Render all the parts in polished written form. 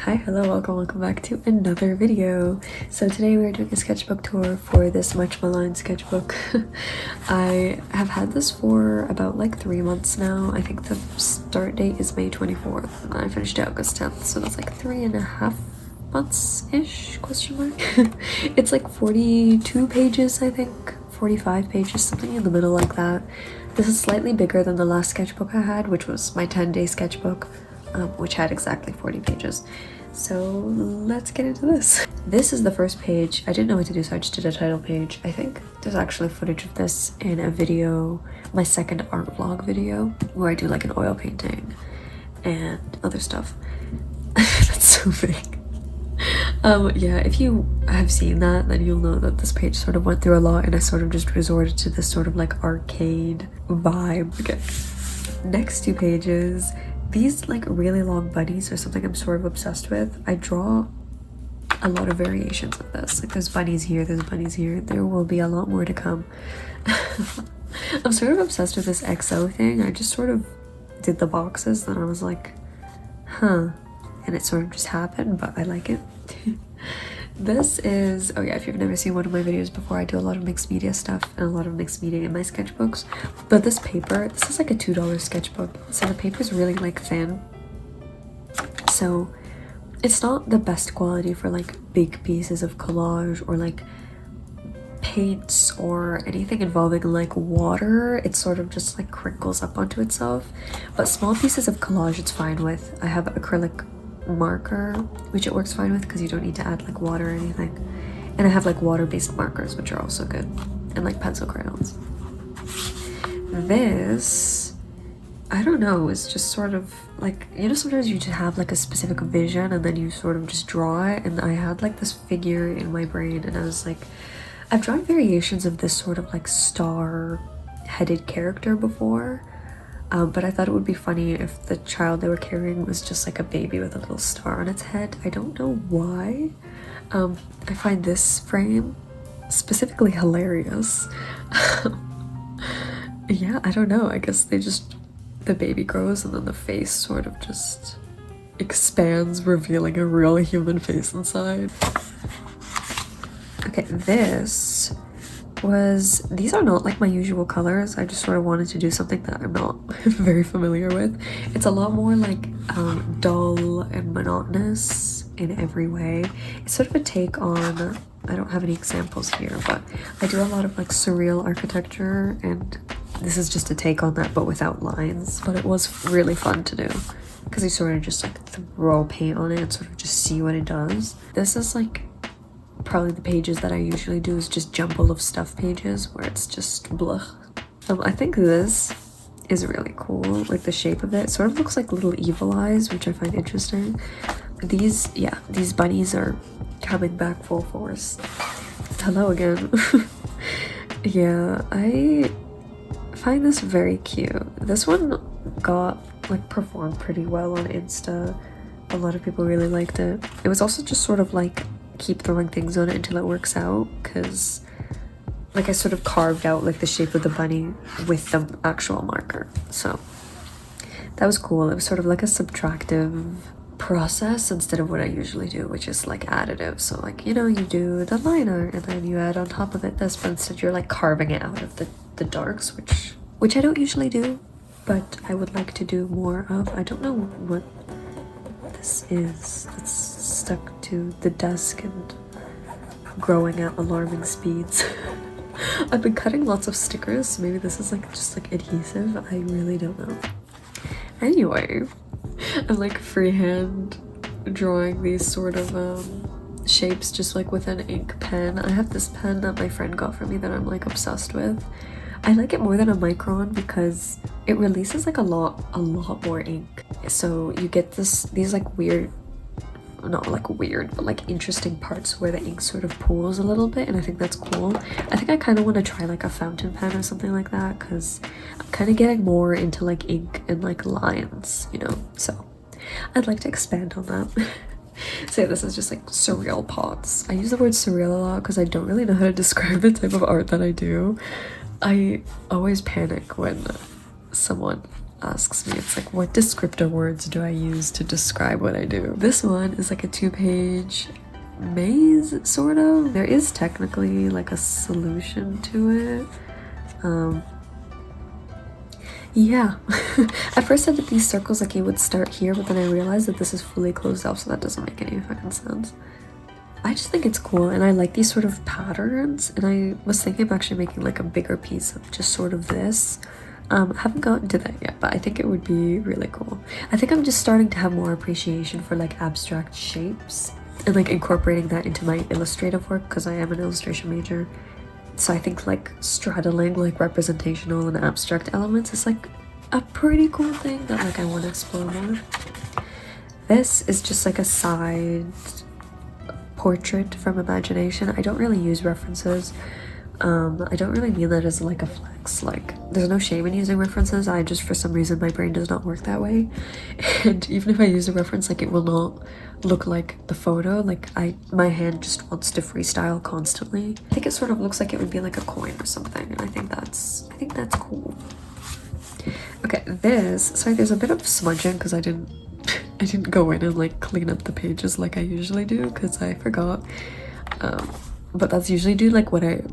Hi, hello, welcome back to another video. So today we're doing a sketchbook tour for this much maligned sketchbook. I have had this for about like 3 months now. I think the start date is May 24th and I finished it August 10th, so that's like 3.5 months-ish, question mark. It's like 42 pages, I think, 45 pages, something in the middle like that. This is slightly bigger than the last sketchbook I had, which was my 10-day sketchbook, which had exactly 40 pages. So let's get into this. This is the first page. I didn't know what to do, so I just did a title page. I think there's actually footage of this in a video, my second art vlog video, where I do like an oil painting and other stuff. That's so big. Yeah, if you have seen that, then you'll know that this page sort of went through a lot and I sort of just resorted to this sort of like arcade vibe. Okay, next 2 pages. These like really long bunnies are something I'm sort of obsessed with. I draw a lot of variations of this. Like there's bunnies here, there's bunnies here. There will be a lot more to come. I'm sort of obsessed with this XO thing. I just sort of did the boxes and I was like, huh. And it sort of just happened, but I like it. This is, oh yeah, if you've never seen one of my videos before, I do a lot of mixed media stuff and a lot of mixed media in my sketchbooks. But this paper, this is like a $2 sketchbook, so the paper is really like thin. So it's not the best quality for like big pieces of collage or like paints or anything involving like water. It sort of just like crinkles up onto itself. But small pieces of collage it's fine with. I have acrylic marker, which it works fine with because you don't need to add like water or anything, and I have like water-based markers, which are also good, and like pencil crayons. This, I don't know, is just sort of like, you know, sometimes you just have like a specific vision and then you sort of just draw it, and I had like this figure in my brain and I was like, I've drawn variations of this sort of like star-headed character before. But I thought it would be funny if the child they were carrying was just like a baby with a little star on its head. I don't know why. I find this frame specifically hilarious. Yeah, I don't know. I guess the baby grows and then the face sort of just expands, revealing a real human face inside. Okay, these are not like my usual colors. I just sort of wanted to do something that I'm not very familiar with. It's a lot more like dull and monotonous in every way. It's sort of a take on, I don't have any examples here, but I do a lot of like surreal architecture, and this is just a take on that but without lines. But it was really fun to do because you sort of just like throw paint on it and sort of just see what it does. This is like probably the pages that I usually do is just jumble of stuff pages where it's just blah. I think this is really cool, like the shape of it sort of looks like little evil eyes, which I find interesting. These bunnies are coming back full force. Hello again. Yeah, I find this very cute. This one got like performed pretty well on Insta. A lot of people really liked it. It was also just sort of like keep throwing things on it until it works out, because like I sort of carved out like the shape of the bunny with the actual marker, so that was cool. It was sort of like a subtractive process instead of what I usually do, which is like additive. So like, you know, you do the liner and then you add on top of it this, but instead you're like carving it out of the darks, which I don't usually do, but I would like to do more of. I don't know what this is. It's stuck to the desk and growing at alarming speeds. I've been cutting lots of stickers, so maybe this is like just like adhesive. I really don't know. Anyway, I'm like freehand drawing these sort of shapes just like with an ink pen. I have this pen that my friend got for me that I'm like obsessed with. I like it more than a micron because it releases like a lot more ink. So you get these like weird, not like weird, but like interesting parts where the ink sort of pools a little bit, and I think that's cool. I think I kind of want to try like a fountain pen or something like that, because I'm kind of getting more into like ink and like lines, you know, so I'd like to expand on that. So yeah, this is just like surreal pots. I use the word surreal a lot because I don't really know how to describe the type of art that I do. I always panic when someone asks me, it's like, what descriptor words do I use to describe what I do? This one is like a 2-page maze, sort of. There is technically like a solution to it. Yeah. At first I did these circles like it would start here, but then I realized that this is fully closed off, so that doesn't make any fucking sense. I just think it's cool, and I like these sort of patterns, and I was thinking of actually making like a bigger piece of just sort of this. I haven't gotten to that yet, but I think it would be really cool. I think I'm just starting to have more appreciation for like abstract shapes and like incorporating that into my illustrative work, because I am an illustration major. So I think like straddling like representational and abstract elements is like a pretty cool thing that like I want to explore more. This is just like a side portrait from imagination. I don't really use references. I don't really mean that as like a flex. Like, there's no shame in using references. I just, for some reason, my brain does not work that way. And even if I use a reference, like, it will not look like the photo. Like, my hand just wants to freestyle constantly. I think it sort of looks like it would be like a coin or something, and I think that's cool. Okay, sorry, there's a bit of smudging because I didn't go in and like clean up the pages like I usually do, because I forgot. But that's usually like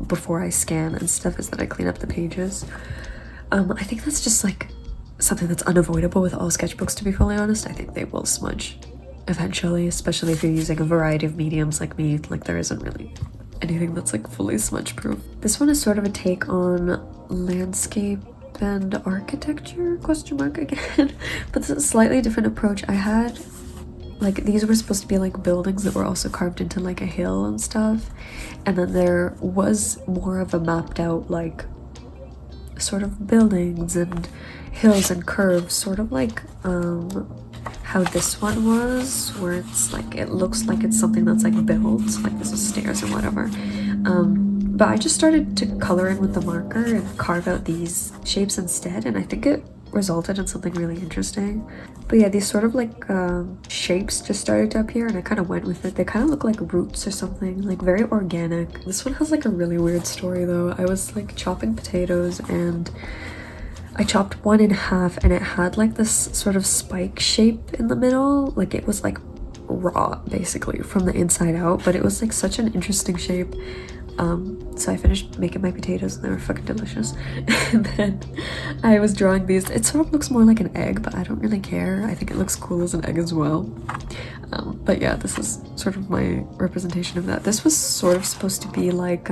before I scan and stuff, is that I clean up the pages. I think that's just like something that's unavoidable with all sketchbooks, to be fully honest. I think they will smudge eventually, especially if you're using a variety of mediums like me. Like, there isn't really anything that's like fully smudge proof. This one is sort of a take on landscape and architecture, question mark again. But it's a slightly different approach. I had like, these were supposed to be like buildings that were also carved into like a hill and stuff, and then there was more of a mapped out like sort of buildings and hills and curves, sort of like how this one was, where it's like, it looks like it's something that's like built, like this is stairs or whatever. But I just started to color in with the marker and carve out these shapes instead, and I think it resulted in something really interesting. But yeah, these sort of like shapes just started to appear, and I kind of went with it. They kind of look like roots or something, like very organic. This one has like a really weird story though. I was like chopping potatoes, and I chopped one in half, and it had like this sort of spike shape in the middle. Like, it was like raw basically from the inside out, but it was like such an interesting shape. So I finished making my potatoes, and they were fucking delicious. And then I was drawing these. It sort of looks more like an egg, but I don't really care. I think it looks cool as an egg as well. But yeah, this is sort of my representation of that. This was sort of supposed to be like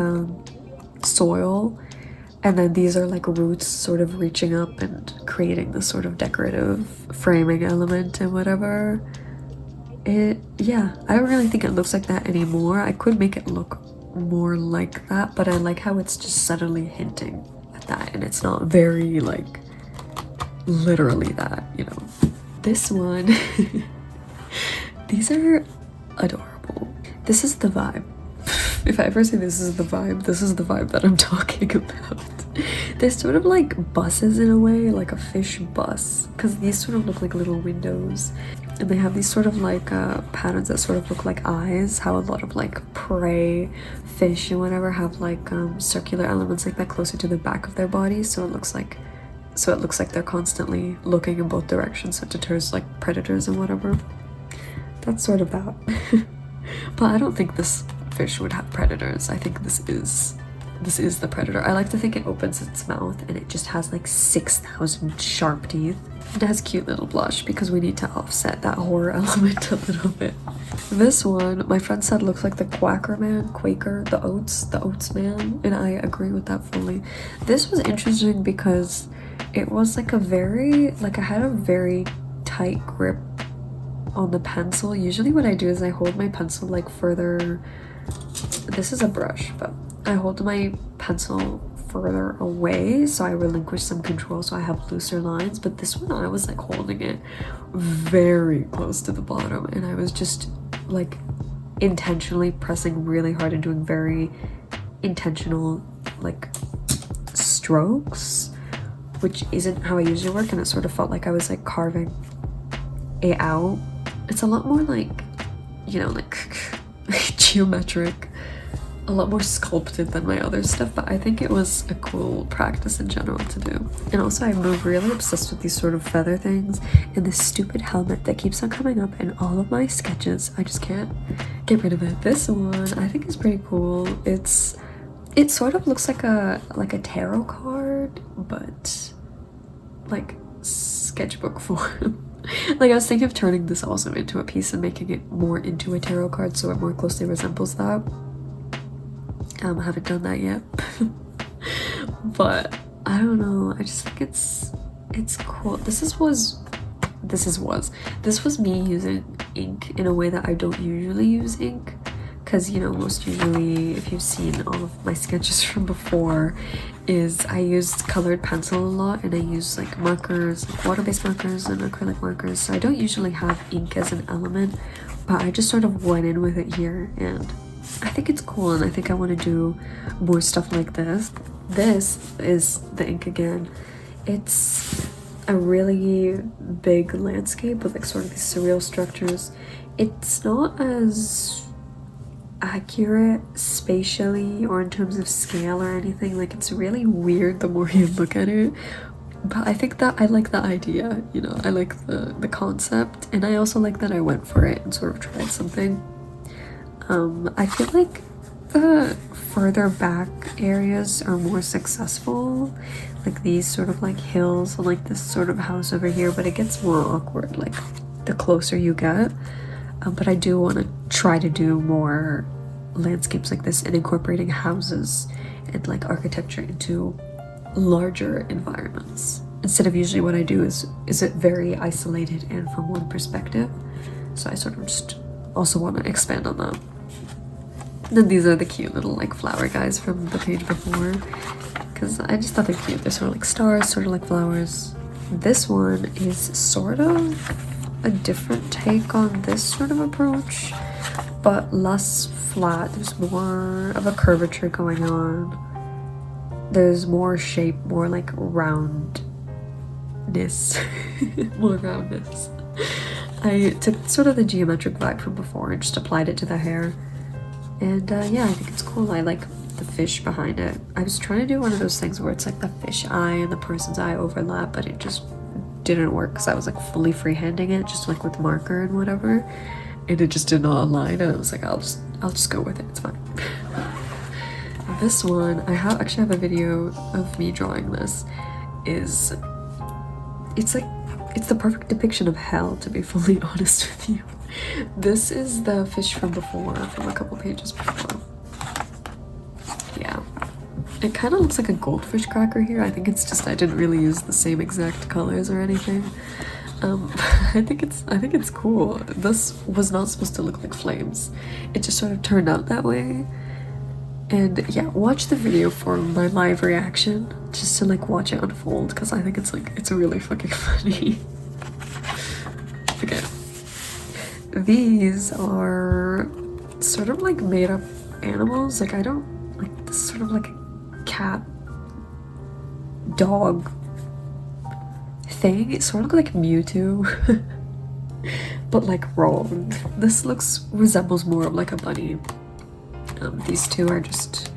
soil, and then these are like roots sort of reaching up and creating this sort of decorative framing element and whatever. Yeah, I don't really think it looks like that anymore. I could make it look more like that, but I like how it's just subtly hinting at that, and it's not very like literally that, you know. This one these are adorable. This is the vibe. If I ever say this is the vibe, this is the vibe that I'm talking about. They're sort of like buses in a way, like a fish bus, because these sort of look like little windows, and they have these sort of like patterns that sort of look like eyes. How a lot of like prey fish and whatever have like circular elements like that closer to the back of their bodies, so it looks like they're constantly looking in both directions, so it deters like predators and whatever. That's sort of that. But I don't think this fish would have predators. I think this is the predator. I like to think it opens its mouth and it just has like 6,000 sharp teeth. It has cute little blush because we need to offset that horror element a little bit. This one, my friend said, looks like the Quaker man, Quaker, the oats man, and I agree with that fully. This was interesting because it was like I had a very tight grip on the pencil. Usually what I do is I hold my pencil like further, this is a brush, but I hold my pencil further away so I relinquish some control, so I have looser lines. But this one, I was like holding it very close to the bottom, and I was just like intentionally pressing really hard and doing very intentional like strokes, which isn't how I usually work, and it sort of felt like I was like carving it out. It's a lot more like, you know, like geometric a lot more sculpted than my other stuff, but I think it was a cool practice in general to do. And also I'm really obsessed with these sort of feather things and this stupid helmet that keeps on coming up in all of my sketches. I just can't get rid of it. This one I think is pretty cool. It sort of looks like a tarot card, but like sketchbook form. Like I was thinking of turning this also into a piece and making it more into a tarot card so it more closely resembles that. I haven't done that yet. But I don't know, I just think it's cool. This was me using ink in a way that I don't usually use ink, because you know, most usually, if you've seen all of my sketches from before, is I used colored pencil a lot, and I use like markers, like water-based markers and acrylic markers, so I don't usually have ink as an element, but I just sort of went in with it here, and I think it's cool, and I think I want to do more stuff like this. This is the ink again. It's a really big landscape with like sort of these surreal structures. It's not as accurate spatially or in terms of scale or anything. Like, it's really weird the more you look at it, but I think that I like the idea, you know, I like the concept, and I also like that I went for it and sort of tried something. I feel like the further back areas are more successful, like these sort of like hills and like this sort of house over here, but it gets more awkward like the closer you get. But I do want to try to do more landscapes like this and incorporating houses and like architecture into larger environments, instead of usually what I do is it very isolated and from one perspective. So I sort of just also want to expand on that. And then these are the cute little like flower guys from the page before, because I just thought they're cute. They're sort of like stars, sort of like flowers. This one is sort of a different take on this sort of approach, but less flat. There's more of a curvature going on. There's more shape, more like roundness. More roundness. I took sort of the geometric vibe from before and just applied it to the hair. And yeah, I think it's cool. I like the fish behind it. I was trying to do one of those things where it's like the fish eye and the person's eye overlap, but it just didn't work because I was like fully freehanding it, just like with marker and whatever, and it just did not align, and I was like, I'll just go with it, it's fine. This one, I actually have a video of me drawing this. It's the perfect depiction of hell, to be fully honest with you. This is the fish from before, from a couple pages before. Yeah. It kind of looks like a goldfish cracker here. I think it's just I didn't really use the same exact colors or anything. I think it's cool. This was not supposed to look like flames. It just sort of turned out that way. And yeah, watch the video for my live reaction, just to like watch it unfold, because I think it's really fucking funny. Okay. These are sort of like made up animals. Like, I don't like this, sort of like a cat dog thing. It sort of looks like Mewtwo, but like rolled. This resembles more of like a bunny. These two are just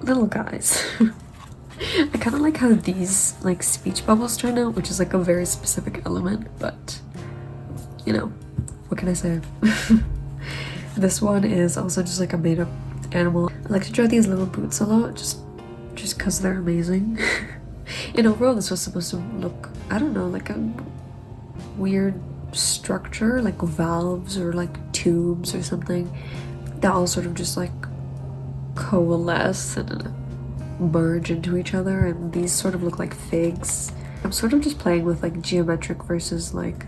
little guys. I kind of like how these like speech bubbles turn out, which is like a very specific element, but you know, what can I say? This one is also just like a made up animal. I like to draw these little boots a lot, just because they're amazing. In overall, this was supposed to look, I don't know, like a weird structure, like valves or like tubes or something, that all sort of just like coalesce and merge into each other, and these sort of look like figs. I'm sort of just playing with like geometric versus like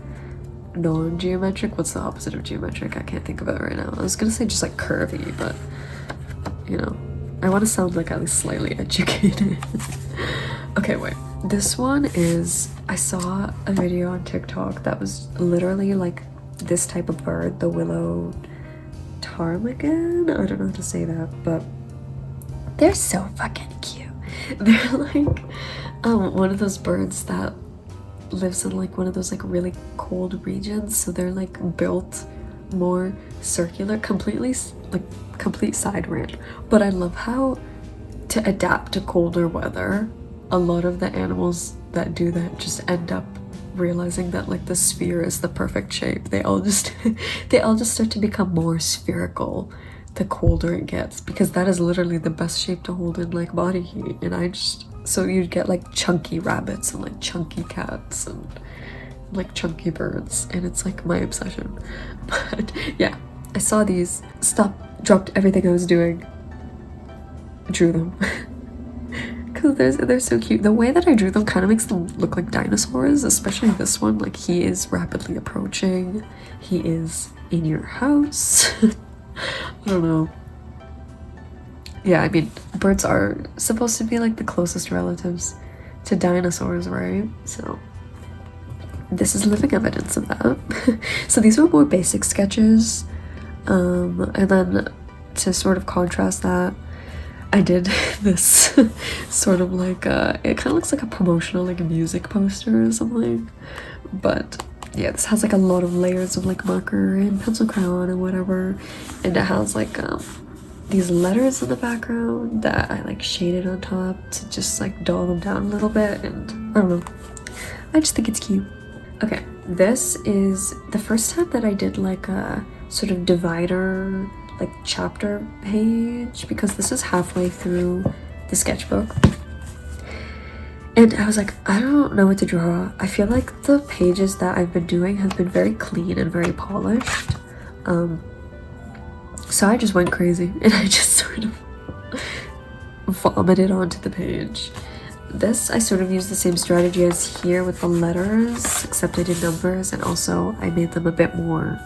non-geometric. What's the opposite of geometric? I can't think of it right now. I was gonna say just like curvy, but you know, I want to sound like at least slightly educated. Okay, wait. This one is, I saw a video on TikTok that was literally like this type of bird, the willow ptarmigan? I don't know how to say that, but they're so fucking cute. They're like one of those birds that lives in like one of those like really cold regions, so they're like built more circular, completely like complete side rant, but I love how to adapt to colder weather, a lot of the animals that do that just end up realizing that like the sphere is the perfect shape. They all just they all just start to become more spherical the colder it gets, because that is literally the best shape to hold in like body heat. And I just, so you'd get like chunky rabbits and like chunky cats and like chunky birds, and it's like my obsession. But yeah, I saw these, dropped everything I was doing, drew them. Because they're so cute. The way that I drew them kind of makes them look like dinosaurs, especially this one. Like, he is rapidly approaching. He is in your house. I don't know. Yeah, I mean, birds are supposed to be like the closest relatives to dinosaurs, right? So this is living evidence of that. So these were more basic sketches. And then to sort of contrast that, I did this sort of like it kind of looks like a promotional like music poster or something, but yeah, this has like a lot of layers of like marker and pencil crayon and whatever, and it has like these letters in the background that I like shaded on top to just like dull them down a little bit, and I don't know, I just think it's cute. Okay, this is the first time that I did like a sort of divider like chapter page, because this is halfway through the sketchbook and I was like, I don't know what to draw. I feel like the pages that I've been doing have been very clean and very polished, so I just went crazy and I just sort of vomited onto the page. This, I sort of used the same strategy as here with the letters, except I did numbers, and also I made them a bit more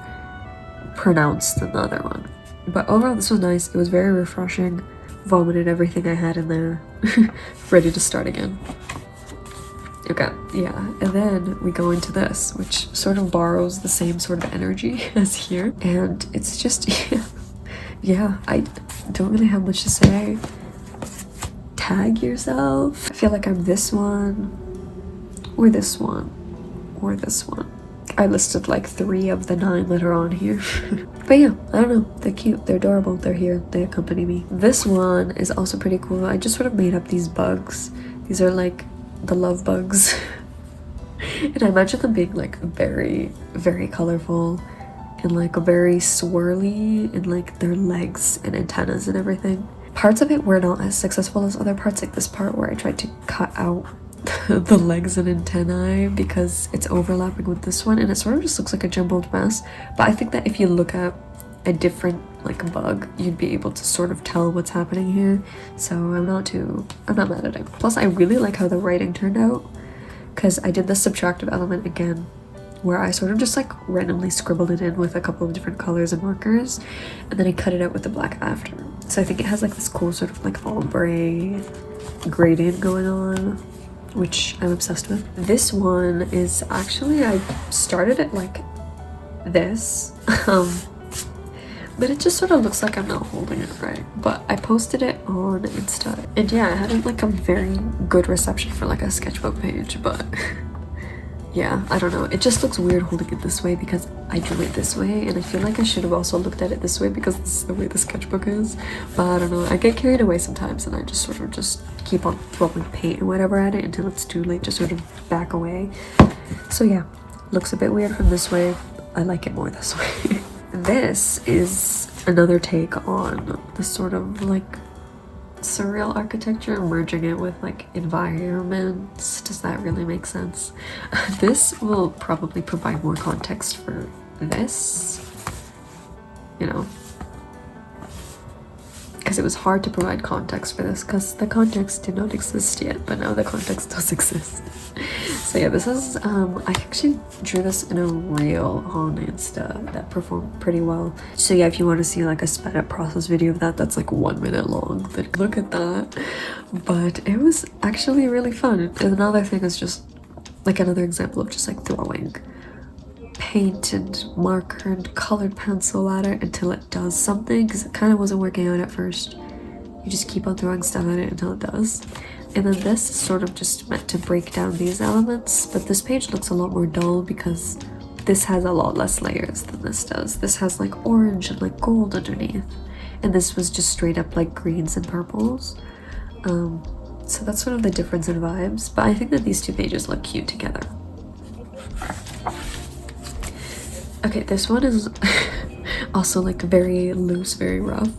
pronounced than the other one. But overall, this was nice. It was very refreshing. Vomited everything I had in there. Ready to start again. Okay, yeah. And then we go into this, which sort of borrows the same sort of energy as here. And it's just, yeah, I don't really have much to say. Tag yourself. I feel like I'm this one, or this one, or this one. I listed like 3 of the 9 that are on here. But yeah, I don't know, they're cute, they're adorable, they're here, they accompany me. This one is also pretty cool. I just sort of made up these bugs. These are like the love bugs. And I imagine them being like very, very colorful and like very swirly, and like their legs and antennas and everything. Parts of it were not as successful as other parts, like this part where I tried to cut out the legs and antennae because it's overlapping with this one, and it sort of just looks like a jumbled mess. But I think that if you look at a different like bug, you'd be able to sort of tell what's happening here. So I'm not mad at it. Plus I really like how the writing turned out, because I did the subtractive element again, where I sort of just like randomly scribbled it in with a couple of different colors and markers, and then I cut it out with the black after. So I think it has like this cool sort of like ombre gradient going on, which I'm obsessed with. This one is actually, I started it like this, but it just sort of looks like I'm not holding it right. But I posted it on Insta, and yeah, I had like a very good reception for like a sketchbook page, but yeah, I don't know. It just looks weird holding it this way because I drew it this way, and I feel like I should have also looked at it this way because this is the way the sketchbook is. But I don't know, I get carried away sometimes, and I just sort of just keep on throwing paint and whatever at it until it's too late to sort of back away. So yeah, looks a bit weird from this way. I like it more this way. This is another take on the sort of like surreal architecture, merging it with like environments. Does that really make sense? This will probably provide more context for this, you know, because it was hard to provide context for this because the context did not exist yet, but now the context does exist. So yeah, this is I actually drew this in a reel on Insta that performed pretty well. So yeah, if you want to see like a sped up process video of that that's like 1 minute long, then look at that. But it was actually really fun. And another thing is just like another example of just like throwing paint and marker and colored pencil at it until it does something, because it kind of wasn't working out at first. You just keep on throwing stuff at it until it does. And then this is sort of just meant to break down these elements, but this page looks a lot more dull because this has a lot less layers than this does. This has like orange and like gold underneath, and this was just straight up like greens and purples. So that's sort of the difference in vibes, but I think that these two pages look cute together. Okay, this one is also like very loose, very rough.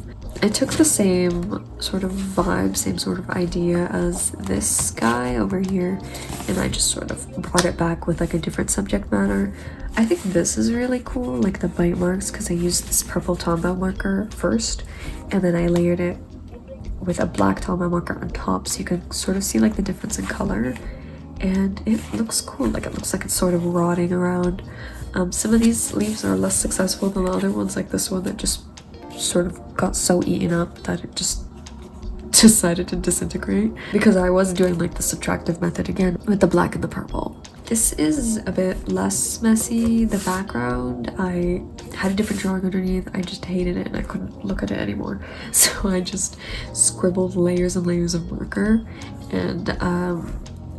I took the same sort of vibe, same sort of idea as this guy over here, and I just sort of brought it back with like a different subject matter. I think this is really cool, like the bite marks, because I used this purple Tombow marker first, and then I layered it with a black Tombow marker on top, so you can sort of see like the difference in color, and it looks cool. Like it looks like it's sort of rotting around. Some of these leaves are less successful than the other ones, like this one that just sort of got so eaten up that it just decided to disintegrate, because I was doing like the subtractive method again with the black and the purple. This is a bit less messy. The background, I had a different drawing underneath. I just hated it and I couldn't look at it anymore, so I just scribbled layers and layers of marker, and I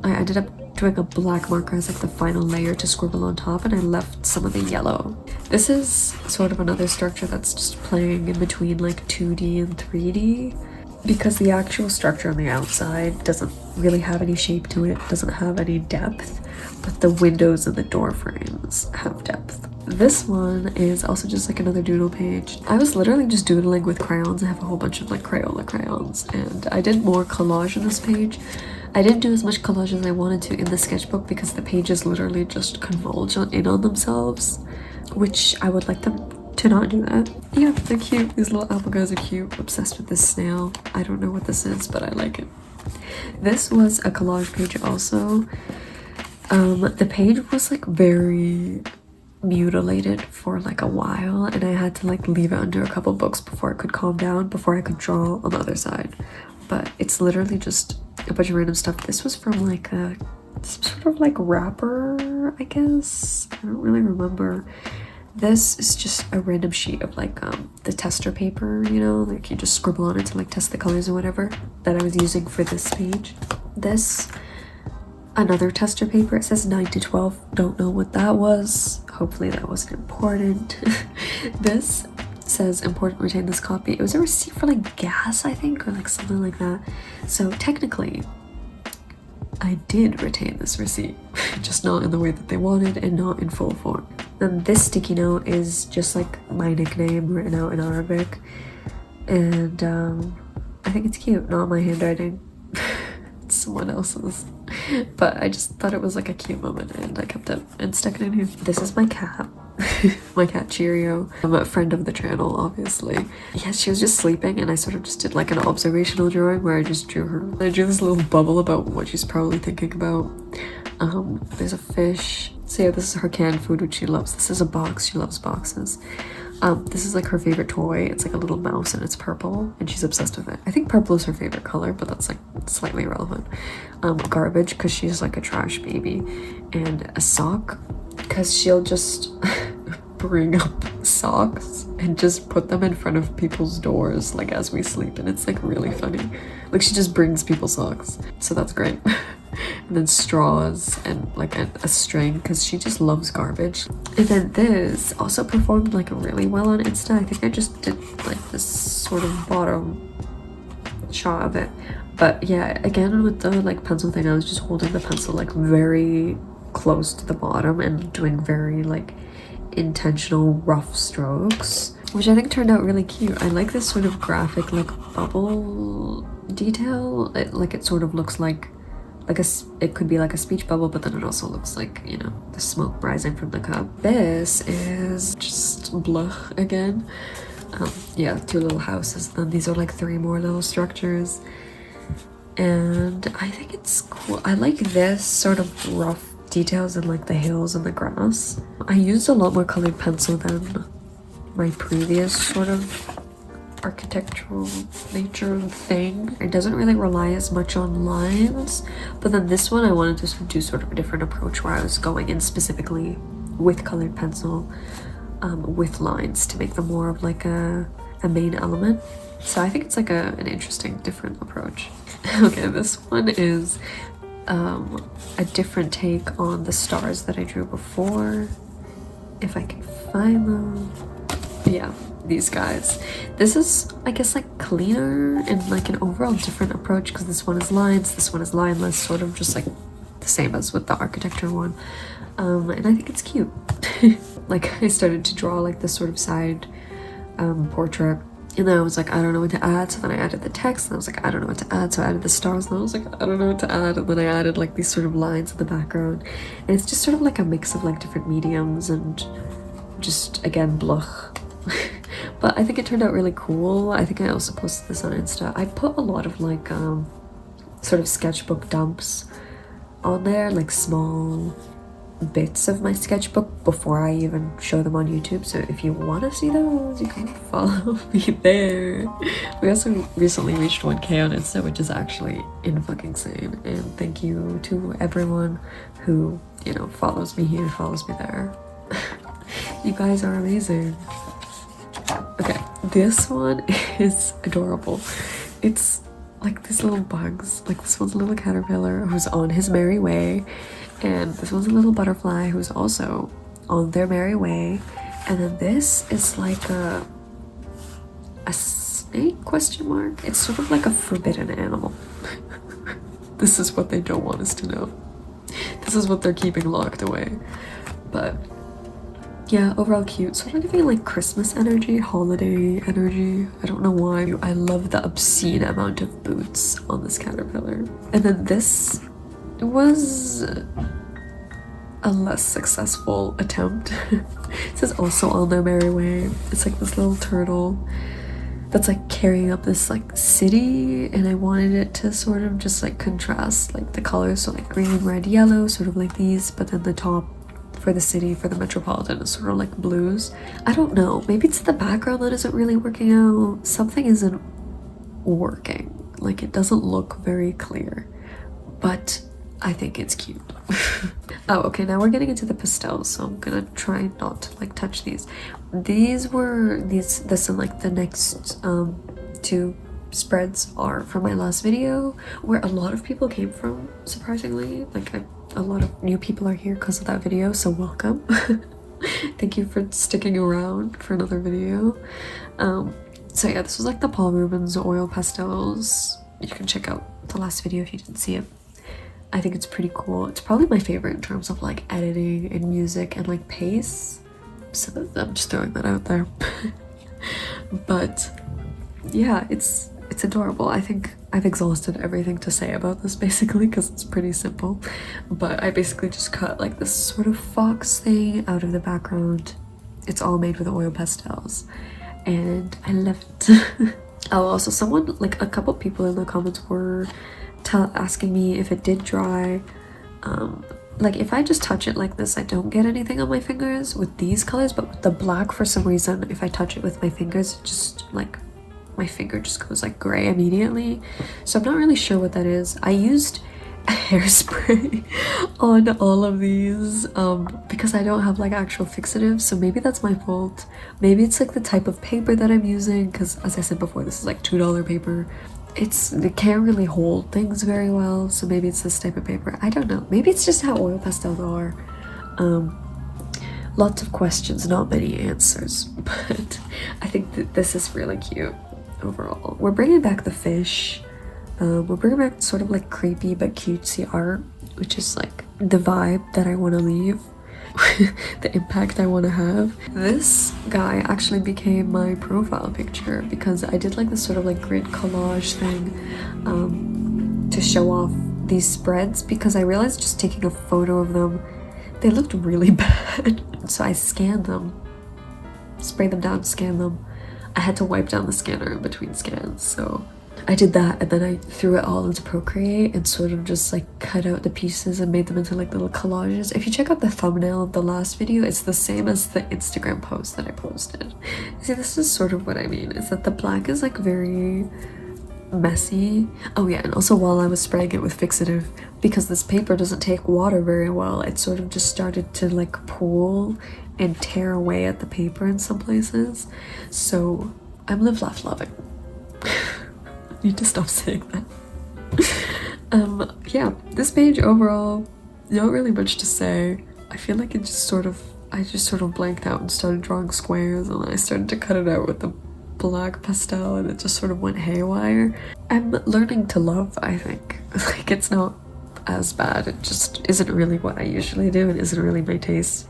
ended up doing a black marker as like the final layer to scribble on top, and I left some of the yellow. This is sort of another structure that's just playing in between like 2D and 3D, because the actual structure on the outside doesn't really have any shape to it, doesn't have any depth, but the windows and the door frames have depth. This one is also just like another doodle page. I was literally just doodling with crayons. I have a whole bunch of like Crayola crayons, and I did more collage on this page. I didn't do as much collage as I wanted to in the sketchbook because the pages literally just converge in on themselves, which I would like them to not do that. Yeah, they're cute. These little apple guys are cute. Obsessed with this snail. I don't know what this is, but I like it. This was a collage page also. The page was like very mutilated for like a while, and I had to like leave it under a couple books before it could calm down, before I could draw on the other side. But it's literally just a bunch of random stuff. This was from like some sort of like wrapper, I guess. I don't really remember. This is just a random sheet of like the tester paper, you know, like you just scribble on it to like test the colors or whatever, that I was using for this page. This, another tester paper. It says 9 to 12. Don't know what that was. Hopefully that wasn't important. This says important, retain this copy. It was a receipt for like gas, I think, or like something like that. So technically I did retain this receipt, just not in the way that they wanted and not in full form. Then this sticky note is just like my nickname written out in Arabic, and I think it's cute. Not my handwriting. It's someone else's, but I just thought it was like a cute moment and I kept it and stuck it in here. This is my cat. My cat Cheerio. I'm a friend of the channel, obviously. Yeah, she was just sleeping and I sort of just did like an observational drawing where I just drew her. I drew this little bubble about what she's probably thinking about. There's a fish. So yeah, this is her canned food, which she loves. This is a box. She loves boxes. This is like her favorite toy. It's like a little mouse and it's purple and she's obsessed with it. I think purple is her favorite color, but that's like slightly irrelevant. Garbage, because she's like a trash baby. And a sock, because she'll just bring up socks and just put them in front of people's doors like as we sleep, and it's like really funny. Like she just brings people socks, so that's great. And then straws and like a string, because she just loves garbage. And then this also performed like really well on Insta. I think I just did like this sort of bottom shot of it, but yeah, again with the like pencil thing, I was just holding the pencil like very close to the bottom and doing very like intentional rough strokes, which I think turned out really cute. I like this sort of graphic like bubble detail. It sort of looks like it could be like a speech bubble, but then it also looks like, you know, the smoke rising from the cup. This is just blah again. Yeah, 2 little houses, then these are like 3 more little structures, and I think it's cool. I like this sort of rough details in like the hills and the grass. I used a lot more colored pencil than my previous sort of architectural nature thing. It doesn't really rely as much on lines, but then this one I wanted to do sort of a different approach where I was going in specifically with colored pencil with lines to make them more of like a main element. So I think it's like an interesting different approach. Okay, this one is a different take on the stars that I drew before. if I can find them. Yeah, these guys. This is, I guess, like cleaner and like an overall different approach because this one is lines, this one is lineless, sort of just like the same as with the architecture one. And I think it's cute. Like I started to draw like this sort of side portrait, and then I was like, I don't know what to add, so then I added the text, and I was like, I don't know what to add, so I added the stars, and I was like, I don't know what to add, and then I added like these sort of lines in the background, and it's just sort of like a mix of like different mediums and just, again, blush. But I think it turned out really cool. I think I also posted this on Insta. I put a lot of like sort of sketchbook dumps on there, like small bits of my sketchbook before I even show them on YouTube, so if you want to see those, you can follow me there. We also recently reached 1K on Insta, which is actually fucking insane, and thank you to everyone who, you know, follows me here, follows me there. You guys are amazing. Okay, this one is adorable. It's like these little bugs, like this one's a little caterpillar who's on his merry way, and this one's a little butterfly who's also on their merry way, and then this is like a snake question mark. It's sort of like a forbidden animal. This is what they don't want us to know. This is what they're keeping locked away. But yeah, overall cute. Sort of giving like Christmas energy, holiday energy. I don't know why. I love the obscene amount of boots on this caterpillar. And then this was a less successful attempt. This is also on their merry way. It's like this little turtle that's like carrying up this like city, and I wanted it to sort of just like contrast like the colors, so like green, red, yellow, sort of like these, but then the top for the city, for the metropolitan, is sort of like blues. I don't know, maybe it's the background that isn't really working out. Something isn't working, like it doesn't look very clear, but I think it's cute. Oh, okay, now we're getting into the pastels, so I'm gonna try not to like touch these. This and like the next two spreads are from my last video, where a lot of people came from, surprisingly. Like a lot of new people are here because of that video, so welcome. Thank you for sticking around for another video. So yeah, this was like the Paul Rubens oil pastels. You can check out the last video if you didn't see it. I think it's pretty cool. It's probably my favorite in terms of like editing and music and like pace. So I'm just throwing that out there. But yeah, it's adorable. I think I've exhausted everything to say about this basically because it's pretty simple. But I basically just cut like this sort of fox thing out of the background. It's all made with oil pastels, and I love it. Oh, also someone, like a couple people in the comments were asking me if it did dry. Like if I just touch it like this, I don't get anything on my fingers with these colors, but with the black, for some reason, if I touch it with my fingers, it just like my finger just goes like gray immediately. So I'm not really sure what that is. I used hairspray on all of these because I don't have like actual fixatives, so maybe that's my fault. Maybe it's like the type of paper that I'm using, because as I said before, this is like $2 paper. They can't really hold things very well, so maybe it's this type of paper. I don't know. Maybe it's just how oil pastels are. Lots of questions, not many answers, but I think that this is really cute overall. We're bringing back the fish. We're bringing back sort of like creepy but cutesy art, which is like the vibe that I want to leave. The impact I want to have. This guy actually became my profile picture because I did like this sort of like grid collage thing to show off these spreads, because I realized just taking a photo of them, they looked really bad. So I scanned them, sprayed them down, scanned them. I had to wipe down the scanner in between scans, so I did that, and then I threw it all into Procreate and sort of just like cut out the pieces and made them into like little collages. If you check out the thumbnail of the last video, it's the same as the Instagram post that I posted. See, this is sort of what I mean, is that the black is like very messy. Oh yeah, and also while I was spraying it with fixative, because this paper doesn't take water very well, it sort of just started to like pool and tear away at the paper in some places. So I'm live, laugh, loving. Need to stop saying that. Yeah, this page overall, not really much to say. I feel like it just sort of I just sort of blanked out and started drawing squares, and then I started to cut it out with the black pastel, and it just sort of went haywire. I'm learning to love, I think. Like, it's not as bad, it just isn't really what I usually do, and isn't really my taste.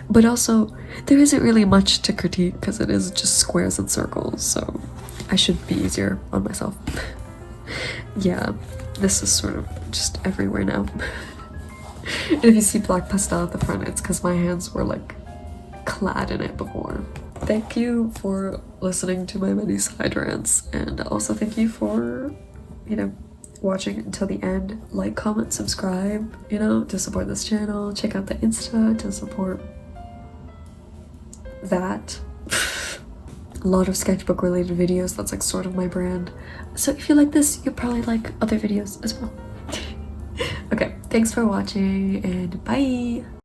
But also, there isn't really much to critique because it is just squares and circles, so I should be easier on myself. Yeah, this is sort of just everywhere now. And if you see black pastel at the front, it's because my hands were like clad in it before. Thank you for listening to my many side rants, and also thank you for, you know, watching until the end. Like, comment, subscribe, you know, to support this channel. Check out the Insta to support that. A lot of sketchbook related videos, that's like sort of my brand. So if you like this, you'll probably like other videos as well. Okay, thanks for watching, and bye!